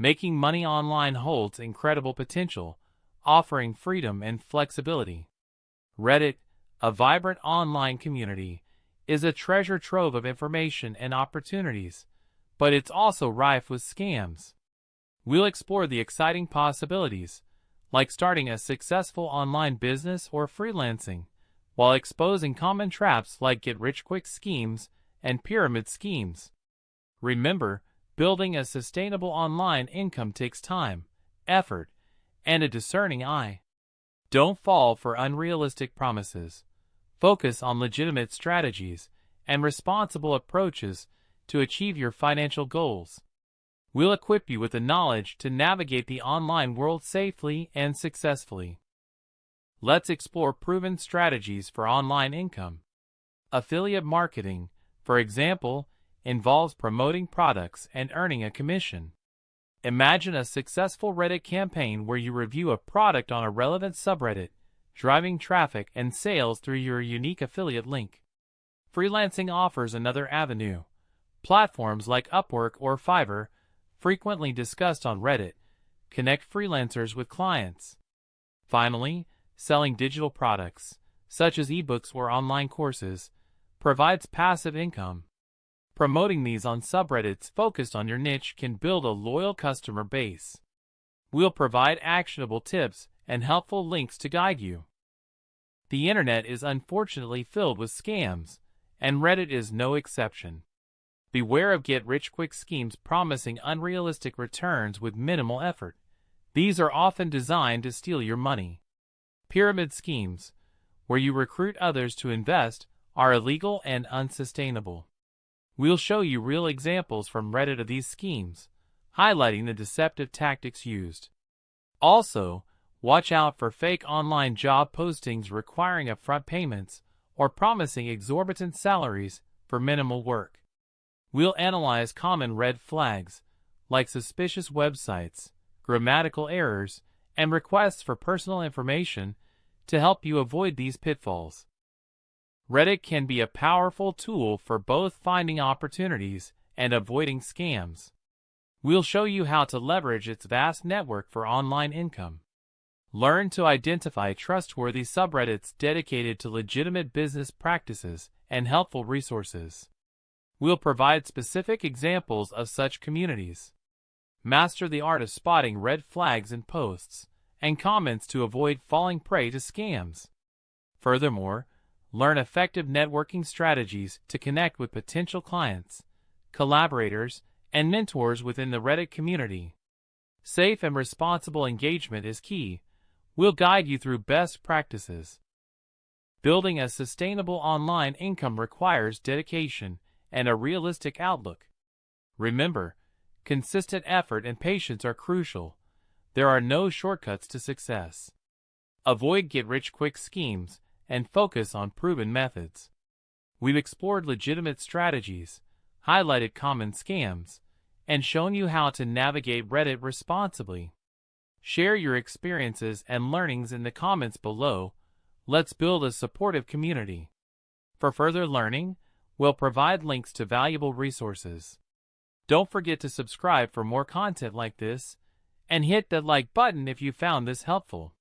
Making money online holds incredible potential, offering freedom and flexibility. Reddit, a vibrant online community, is a treasure trove of information and opportunities, but it's also rife with scams. We'll explore the exciting possibilities, like starting a successful online business or freelancing, while exposing common traps like get-rich-quick schemes and pyramid schemes. Remember, building a sustainable online income takes time, effort, and a discerning eye. Don't fall for unrealistic promises. Focus on legitimate strategies and responsible approaches to achieve your financial goals. We'll equip you with the knowledge to navigate the online world safely and successfully. Let's explore proven strategies for online income. Affiliate marketing, for example, involves promoting products and earning a commission. Imagine a successful Reddit campaign where you review a product on a relevant subreddit, driving traffic and sales through your unique affiliate link. Freelancing offers another avenue. Platforms like Upwork or Fiverr, frequently discussed on Reddit, connect freelancers with clients. Finally, selling digital products, such as ebooks or online courses, provides passive income. Promoting these on subreddits focused on your niche can build a loyal customer base. We'll provide actionable tips and helpful links to guide you. The internet is unfortunately filled with scams, and Reddit is no exception. Beware of get-rich-quick schemes promising unrealistic returns with minimal effort. These are often designed to steal your money. Pyramid schemes, where you recruit others to invest, are illegal and unsustainable. We'll show you real examples from Reddit of these schemes, highlighting the deceptive tactics used. Also, watch out for fake online job postings requiring upfront payments or promising exorbitant salaries for minimal work. We'll analyze common red flags, like suspicious websites, grammatical errors, and requests for personal information to help you avoid these pitfalls. Reddit can be a powerful tool for both finding opportunities and avoiding scams. We'll show you how to leverage its vast network for online income. Learn to identify trustworthy subreddits dedicated to legitimate business practices and helpful resources. We'll provide specific examples of such communities. Master the art of spotting red flags in posts and comments to avoid falling prey to scams. Furthermore, learn effective networking strategies to connect with potential clients, collaborators, and mentors within the Reddit community. Safe and responsible engagement is key. We'll guide you through best practices. Building a sustainable online income requires dedication and a realistic outlook. Remember, consistent effort and patience are crucial. There are no shortcuts to success. Avoid get-rich-quick schemes and focus on proven methods. We've explored legitimate strategies, highlighted common scams, and shown you how to navigate Reddit responsibly. Share your experiences and learnings in the comments below. Let's build a supportive community. For further learning, we'll provide links to valuable resources. Don't forget to subscribe for more content like this, and hit that like button if you found this helpful.